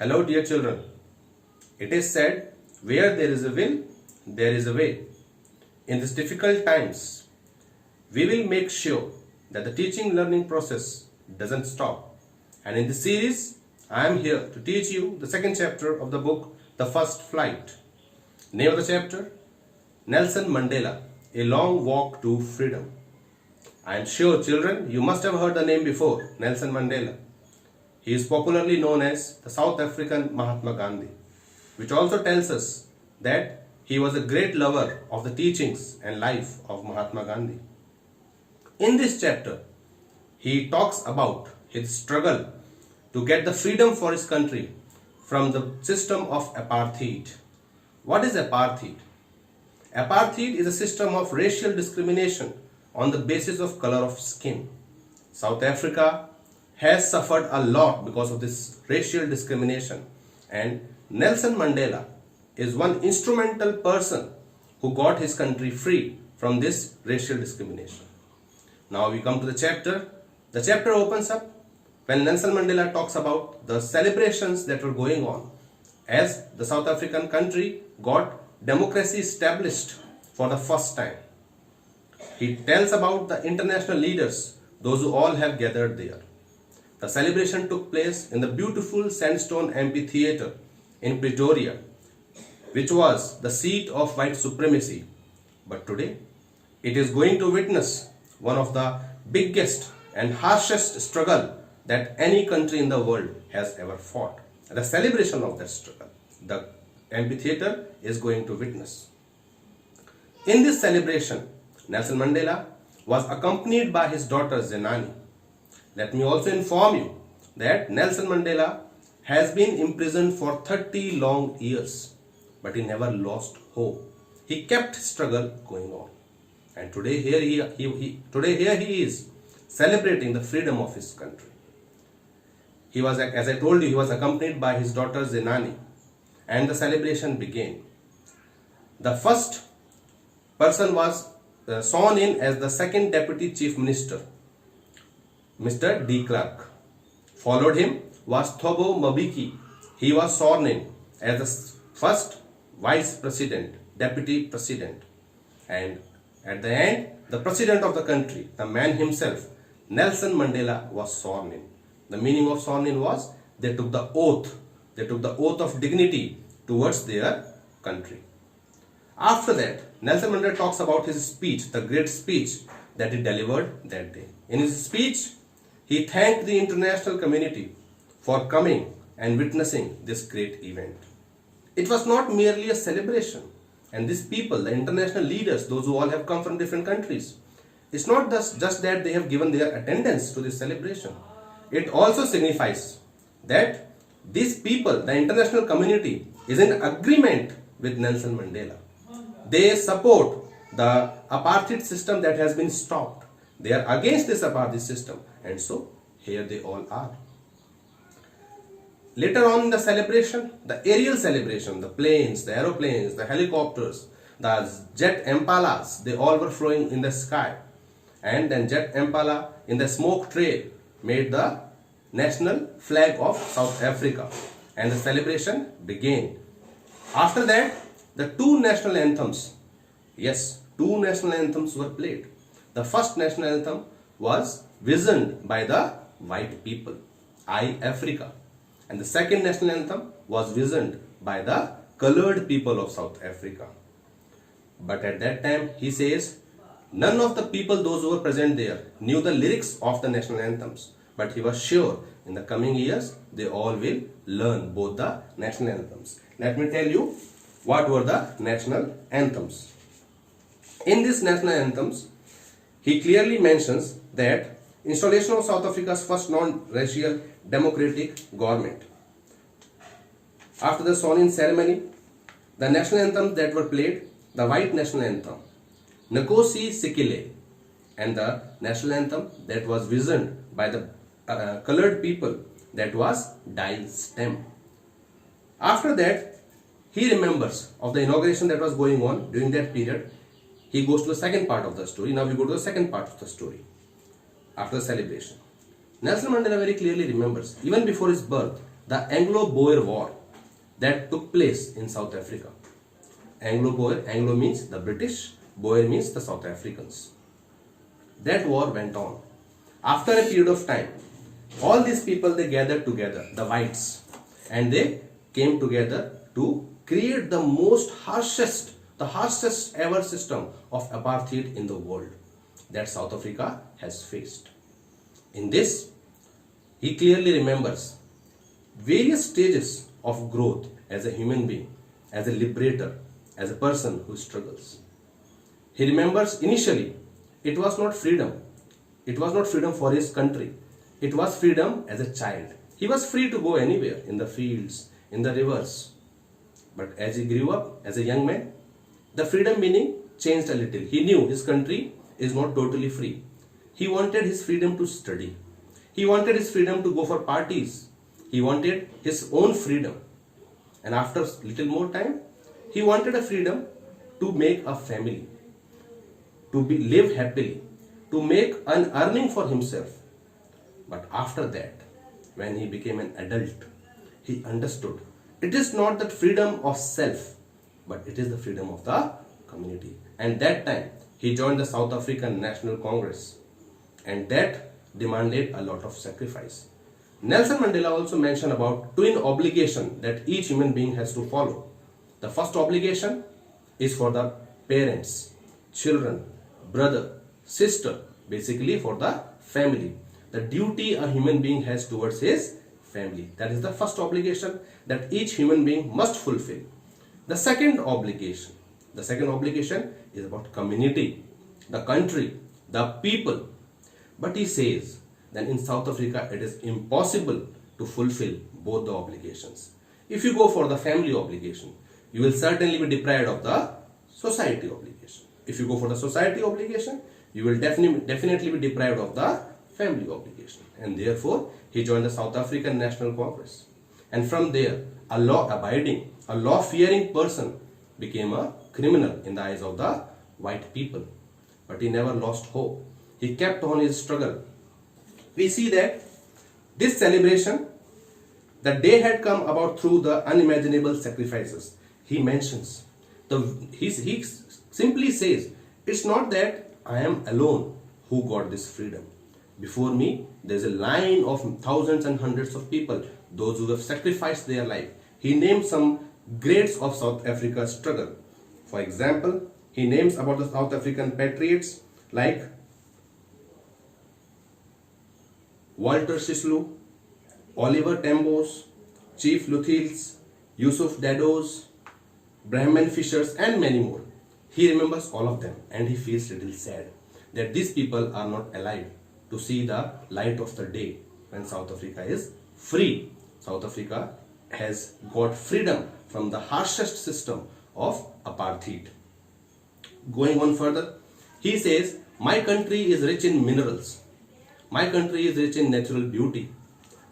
Hello, dear children. It is said, where there is a will, there is a way. In these difficult times, we will make sure that the teaching learning process doesn't stop. And in this series, I am here to teach you the second chapter of the book, The First Flight. Name of the chapter, Nelson Mandela, A Long Walk to Freedom. I am sure, children, you must have heard the name before, Nelson Mandela. He is popularly known as the South African Mahatma Gandhi, which also tells us that he was a great lover of the teachings and life of Mahatma Gandhi. In this chapter, he talks about his struggle to get the freedom for his country from the system of apartheid. What is apartheid? Apartheid is a system of racial discrimination on the basis of color of skin. South Africa has suffered a lot because of this racial discrimination, and Nelson Mandela is one instrumental person who got his country free from this racial discrimination. Now we come to the chapter. The chapter opens up when Nelson Mandela talks about the celebrations that were going on as the South African country got democracy established for the first time. He tells about the international leaders, those who all have gathered there. The celebration took place in the beautiful sandstone amphitheater in Pretoria, which was the seat of white supremacy. But today, it is going to witness one of the biggest and harshest struggle that any country in the world has ever fought. The celebration of that struggle, the amphitheater is going to witness. In this celebration, Nelson Mandela was accompanied by his daughter Zenani. Let me also inform you that Nelson Mandela has been imprisoned for 30 long years, but he never lost hope. He kept struggle going on, and today here he is celebrating the freedom of his country. He was, as I told you, he was accompanied by his daughter Zenani, and the celebration began. The first person was sworn in as the second deputy chief minister, Mr. De Klerk. Followed him was Thabo Mbeki. He was sworn in as the first vice president, deputy president. And at the end, the president of the country, the man himself, Nelson Mandela, was sworn in. The meaning of sworn in was they took the oath. They took the oath of dignity towards their country. After that, Nelson Mandela talks about his speech, the great speech that he delivered that day. In his speech, he thanked the international community for coming and witnessing this great event. It was not merely a celebration, and these people, the international leaders, those who all have come from different countries, it's not just that they have given their attendance to this celebration. It also signifies that these people, the international community, is in agreement with Nelson Mandela. They support the apartheid system that has been stopped. They are against this apartheid system, and so here they all are. Later on in the celebration, the aerial celebration, the planes, the aeroplanes, the helicopters, the jet impalas, they all were flying in the sky. And then jet impala in the smoke trail made the national flag of South Africa, and the celebration began. After that, the two national anthems were played. The first national anthem was visioned by the white people, I Africa, and the second national anthem was visioned by the colored people of South Africa. But at that time, he says, none of the people, those who were present there, knew the lyrics of the national anthems, but he was sure in the coming years they all will learn both the national anthems. Let me tell you what were the national anthems. In these national anthems, he clearly mentions that installation of South Africa's first non-racial democratic government. After the sworn-in ceremony, the national anthems that were played, the white national anthem, Nkosi Sikelel, and the national anthem that was visioned by the colored people, that was Die Stem. After that, he remembers of the inauguration that was going on during that period. He goes to the second part of the story. Now we go to the second part of the story. After the celebration, Nelson Mandela very clearly remembers, even before his birth, the Anglo-Boer War that took place in South Africa. Anglo-Boer, Anglo means the British, Boer means the South Africans. That war went on. After a period of time, all these people, they gathered together, the whites, and they came together to create the harshest ever system of apartheid in the world that South Africa has faced. In this, he clearly remembers various stages of growth as a human being, as a liberator, as a person who struggles. He remembers initially it was not freedom. It was not freedom for his country. It was freedom as a child. He was free to go anywhere, in the fields, in the rivers. But as he grew up as a young man, the freedom meaning changed a little. He knew his country is not totally free. He wanted his freedom to study. He wanted his freedom to go for parties. He wanted his own freedom. And after little more time, he wanted a freedom to make a family, to live happily, to make an earning for himself. But after that, when he became an adult, he understood it is not the freedom of self, but it is the freedom of the community. And that time, he joined the South African National Congress, and that demanded a lot of sacrifice. Nelson Mandela also mentioned about twin obligation that each human being has to follow. The first obligation is for the parents, children, brother, sister, basically for the family. The duty a human being has towards his family. That is the first obligation that each human being must fulfill. The second obligation is about community, the country, the people. But he says that in South Africa it is impossible to fulfill both the obligations. If you go for the family obligation, you will certainly be deprived of the society obligation. If you go for the society obligation, you will definitely be deprived of the family obligation. And therefore, he joined the South African National Congress. And from there, a law-abiding, a law-fearing person became a criminal in the eyes of the white people. But he never lost hope. He kept on his struggle. We see that this celebration, the day had come about through the unimaginable sacrifices. He mentions, he simply says, it's not that I am alone who got this freedom. Before me, there's a line of thousands and hundreds of people, those who have sacrificed their life. He names some greats of South Africa's struggle. For example, he names about the South African patriots like Walter Sisulu, Oliver Tambo, Chief Luthils, Yusuf Daddos, Brahman Fishers, and many more. He remembers all of them, and he feels a little sad that these people are not alive to see the light of the day when South Africa is free. South Africa has got freedom from the harshest system of apartheid. Going on further, he says, my country is rich in minerals. My country is rich in natural beauty.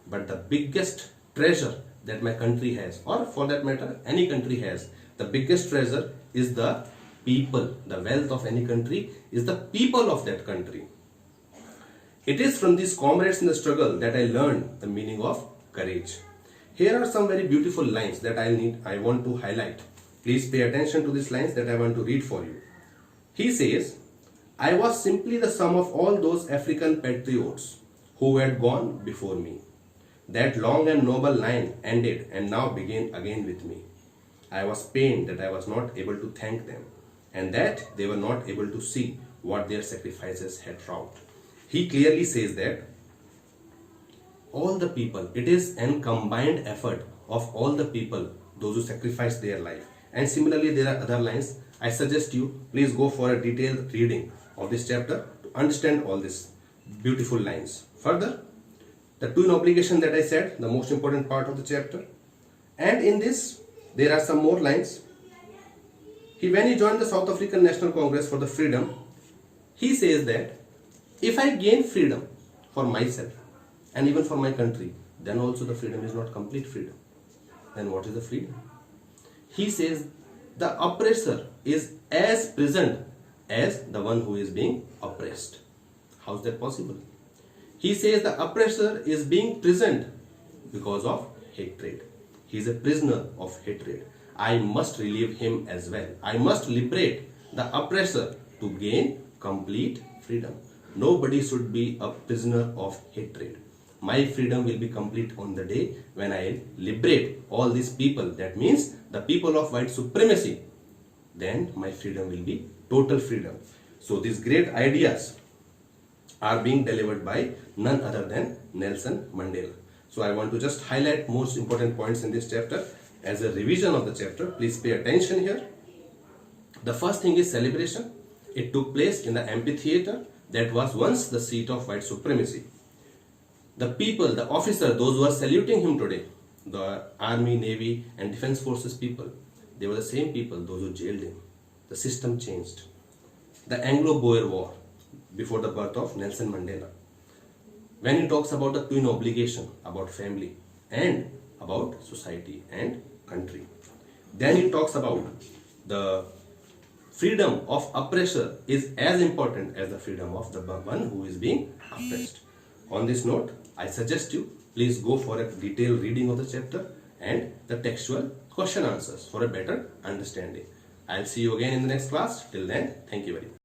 But the biggest treasure that my country has, or for that matter, any country has, the biggest treasure is the people. The wealth of any country is the people of that country. It is from these comrades in the struggle that I learned the meaning of courage. Here are some very beautiful lines that I want to highlight. Please pay attention to these lines that I want to read for you. He says, I was simply the sum of all those African patriots who had gone before me. That long and noble line ended and now began again with me. I was pained that I was not able to thank them and that they were not able to see what their sacrifices had wrought. He clearly says that all the people, it is an combined effort of all the people, those who sacrificed their life. And similarly, there are other lines. I suggest you, please go for a detailed reading of this chapter to understand all these beautiful lines. Further, the twin obligation that I said, the most important part of the chapter. And in this, there are some more lines. When he joined the South African National Congress for the freedom, he says that if I gain freedom for myself and even for my country, then also the freedom is not complete freedom. Then what is the freedom? He says the oppressor is as present as the one who is being oppressed. How is that possible? He says the oppressor is being present because of hatred. He is a prisoner of hatred. I must relieve him as well. I must liberate the oppressor to gain complete freedom. Nobody should be a prisoner of hatred. My freedom will be complete on the day when I liberate all these people. That means the people of white supremacy. Then my freedom will be total freedom. So these great ideas are being delivered by none other than Nelson Mandela. So I want to just highlight most important points in this chapter as a revision of the chapter. Please pay attention here. The first thing is celebration. It took place in the amphitheater that was once the seat of white supremacy. The people, the officers, those who are saluting him today, the army, navy and defense forces people, they were the same people, those who jailed him. The system changed. The Anglo-Boer War, before the birth of Nelson Mandela. When he talks about the twin obligation, about family and about society and country. Then he talks about the freedom of oppressor is as important as the freedom of the one who is being oppressed. On this note, I suggest you please go for a detailed reading of the chapter and the textual question answers for a better understanding. I'll see you again in the next class. Till then, thank you very much.